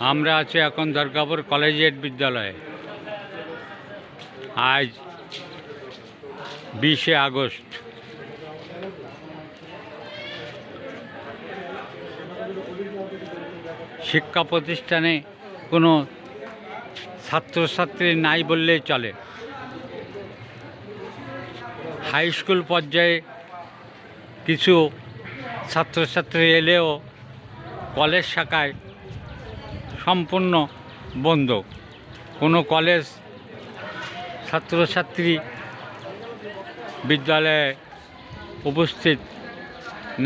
আমরা আছি এখন দুর্গাপুর কলেজিয়েট বিদ্যালয়ে। আজ 20শে আগস্ট। শিক্ষা প্রতিষ্ঠানে কোনো ছাত্রছাত্রী নাই বললেই চলে। হাই স্কুল পর্যায়ে কিছু ছাত্রছাত্রী এলেও কলেজ শাখায় সম্পূর্ণ বন্ধ। কোনো কলেজ ছাত্রছাত্রী বিদ্যালয়ে উপস্থিত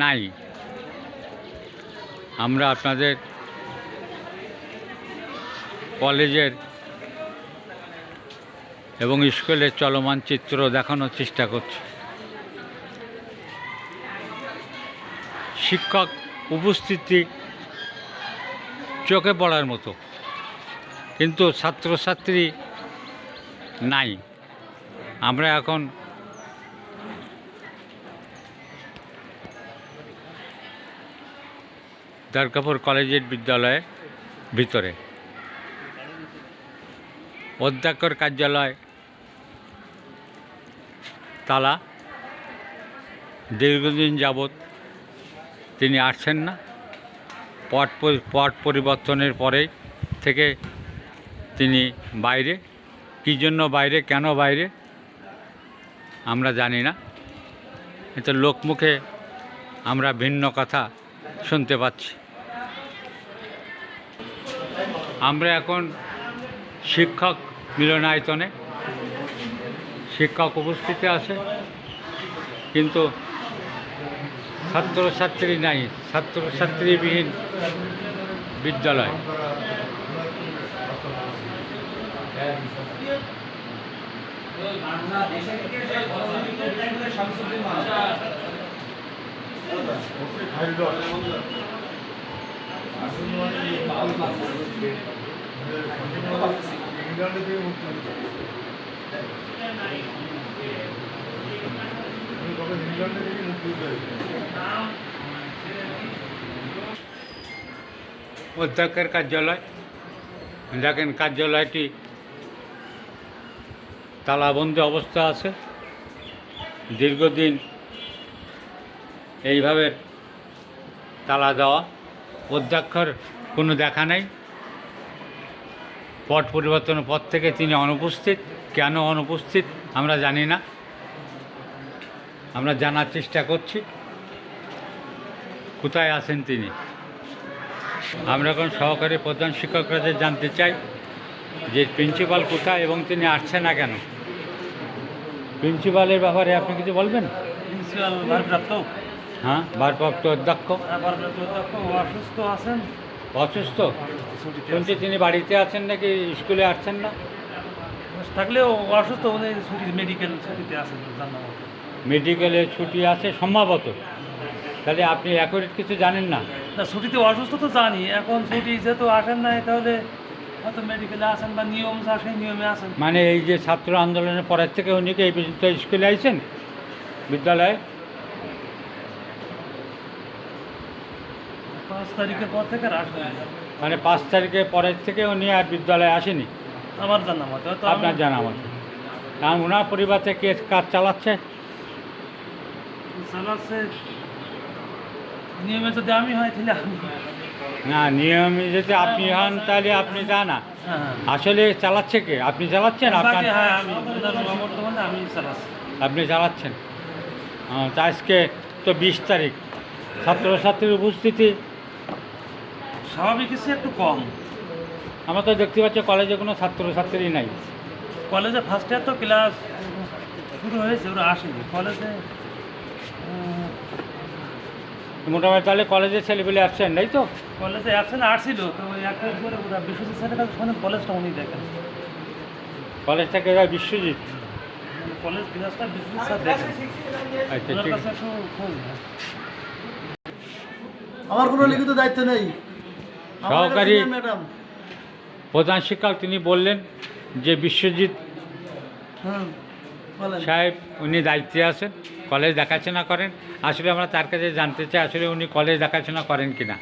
নাই। আমরা আপনাদের কলেজের এবং স্কুলের চলমান চিত্র দেখানোর চেষ্টা করছি। শিক্ষক উপস্থিতি চোখে পড়ার মতো, কিন্তু ছাত্রছাত্রী নাই। আমরা এখন দুর্গাপুর কলেজিয়েট বিদ্যালয়ের ভিতরে। অধ্যক্ষের কার্যালয় তালা। দীর্ঘদিন যাবৎ তিনি আসছেন না। পট পরিবর্তনের পরে থেকে তিনি বাইরে। কী জন্য বাইরে, কেন বাইরে আমরা জানি না। এতে লোকমুখে আমরা ভিন্ন কথা শুনতে পাচ্ছি। আমরা এখন শিক্ষক মিলনায়তনে। শিক্ষক উপস্থিতি আছে, কিন্তু ছাত্রছাত্রী নাই। ছাত্রছাত্রীবিহীন বিদ্যালয়। অধ্যক্ষের কার্যালয়। দেখেন, কার্যালয়টি তালাবন্ধ অবস্থা আছে। দীর্ঘদিন এইভাবে তালা দেওয়া। অধ্যক্ষের কোনো দেখা নেই। পট পরিবর্তনের পর থেকে তিনি অনুপস্থিত। কেন অনুপস্থিত আমরা জানি না। আমরা জানার চেষ্টা করছি কোথায় আছেন তিনি। আমরা এখন সহকারী প্রধান শিক্ষকরা জানতে চাই যে প্রিন্সিপাল কোথায় এবং তিনি আসছে না কেন। প্রিন্সিপালের ব্যাপারে আপনি কিছু বলবেন? প্রিন্সিপাল ভারপ্রাপ্ত। হ্যাঁ, ভারপ্রাপ্ত অধ্যক্ষ অসুস্থ আছেন। অসুস্থ শুনছি। তিনি বাড়িতে আছেন নাকি স্কুলে আসছেন না? থাকলেও অসুস্থ, ছুটি, মেডিকেল ছুটিতে আছেন। মেডিকেলে ছুটি আছে সম্ভবত। তাহলে আপনি অ্যাকুরেট কিছু জানেন না? না, ছুটিতে অসুস্থ তো জানি। এখন ছুটি যেহেতু আসেন নাই, তাহলে হয়তো মেডিকেলে আসেন বা নিয়ম আসে, নিয়মে আসেন। মানে এই যে ছাত্র আন্দোলনের পরের থেকে উনি কি এই পর্যন্ত স্কুলে আইছেন বিদ্যালয়ে? 5 তারিখের পর থেকে আর আসবেন। মানে 5 তারিখের পরের থেকে উনি আর বিদ্যালয়ে আসেনি আমার জানা মতো। আপনার জানা মতো? কারণ ওনার পরিবার থেকে কাজ চালাচ্ছে নিয়মে যদি আমি হয় তাহলে আমি। না, নিয়মে যদি আপনি হন তাহলে আপনি জানা। আসলে চালাচ্ছে কে? আপনি চালাচ্ছেন? আপনার? হ্যাঁ, আমি বর্তমানে আমি চালাচ্ছি। আপনি চালাচ্ছেন। তা আজকে তো 20 তারিখ। ছাত্রছাত্রীর উপস্থিতি স্বাভাবিক কিছু একটু কম। আমরা তো দেখতে পাচ্ছি কলেজে কোনো ছাত্রছাত্রী নাই। কলেজে ফার্স্ট ইয়ার তো ক্লাস শুরু হয়েছে, ওরা আসেনি কলেজে। মোটামুটি তাহলে কলেজের ছেলেপেলে আসছেন, তাই তো? কলেজে অ্যাবসেন্ট আসছিল, তো একটা করে ওরা বিশ্বজিৎ স্যারের কাছে শোনেন, কলেজটা উনি দেখেন। কলেজটাকে বিশ্বজিৎ, কলেজ ক্লাসটা বিশ্বজিৎ স্যার দেখেন। আচ্ছা, ওনার ঠিক কাছে আছে। একটু খোঁজ নেন। আমার কোনো লিখিত দায়িত্ব নেই। সহকারী ম্যাডাম প্রধান শিক্ষক তিনি বললেন যে বিশ্বজিৎ বলেন। সাহেব উনি দায়িত্বে আছেন, কলেজ দেখাশোনা করেন। আসলে আমরা তার কাছে জানতে চাই আসলে উনি কলেজ দেখাশোনা করেন কিনা।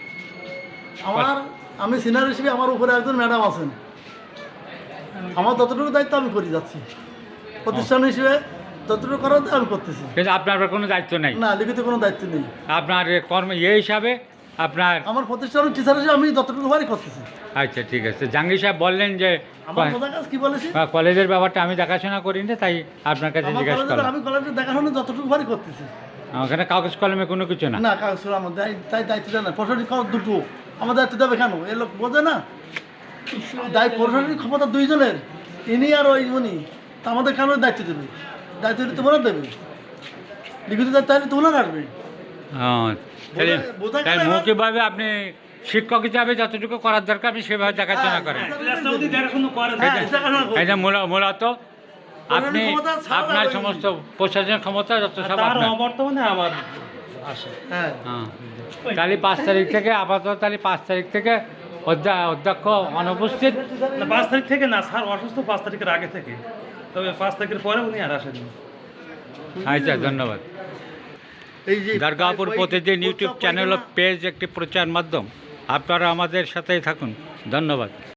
আমি সিনিয়র হিসেবে আমার উপরে একজন ম্যাডাম আছেন, আমার যতটুকু দায়িত্ব আমি করে যাচ্ছি, প্রতিষ্ঠান হিসেবে যতটুকু করার দায়িত্ব আমি করতেছি। কিন্তু আপনার কোনো দায়িত্ব নেই, না, লিখিত কোনো দায়িত্ব নেই। আপনার কর্ম হিসাবে আপনার। আমার প্রতিষ্ঠানের টিচার হিসেবে আমি যতটুকু পারি করতেছি। আচ্ছা ঠিক আছে, জাহাঙ্গীর সাহেব বললেন যে আমার প্রধান কাজ কি বলেছি, কলেজের ব্যাপারটা আমি দেখাশোনা করি না, তাই আপনার কাছে আমার জিজ্ঞাসা কলেজে করলাম। আমি কলেজে দেখাশোনা যতটুকু পারি করতেছি। ওখানে কাগজ কলমে কোনো কিছু না। না, কাগজ করে আমার তাই দায়িত্ব দেয় না। প্রশাসনিক খবর দুটো, আমার দায়িত্ব দেবে কেন? এ লোক বোঝে না, প্রশাসনিক ক্ষমতা দুইজনের, ইনি আর ওই উনি, তা আমাদের কেন দায়িত্ব দেবে? দায়িত্ব দিলে তোমরা দেবে, লিখিত দায়িত্ব তাহলে তোমরা কাটবে। তাহলে বোঝা গেল তাহলে এবার? মৌখিকভাবে আপনি শিক্ষক হিসাবে যতটুকু করার দরকার আপনি সেভাবে দেখাশোনা করেন। ক্লাসটা অবধি দেখাশোনা করেন। হ্যাঁ, দেখাশোনা করি। এই যে মূলত আপনি ক্ষমতা ছাড়া আপনার ওই- সমস্ত প্রশাসনের ক্ষমতা যত সব তার আপনার। অবর্তমানে আমার আসে। হ্যাঁ, হ্যাঁ। তাহলে 5 তারিখ থেকে আপাতত, তাহলে 5 তারিখ থেকে অধ্যক্ষ অনুপস্থিত। না, 5 তারিখ থেকে না, স্যার অসুস্থ 5 তারিখের আগে থেকে, তবে 5 তারিখের পরে উনি আর আসেননি। আচ্ছা, ধন্যবাদ। এই যে দরগাপুর ওই- প্রতিদিন ওই- ইউটিউব চ্যানেল ও পেজ একটি প্রচার মাধ্যম। আপনারা আমাদের সাথেই থাকুন। ধন্যবাদ।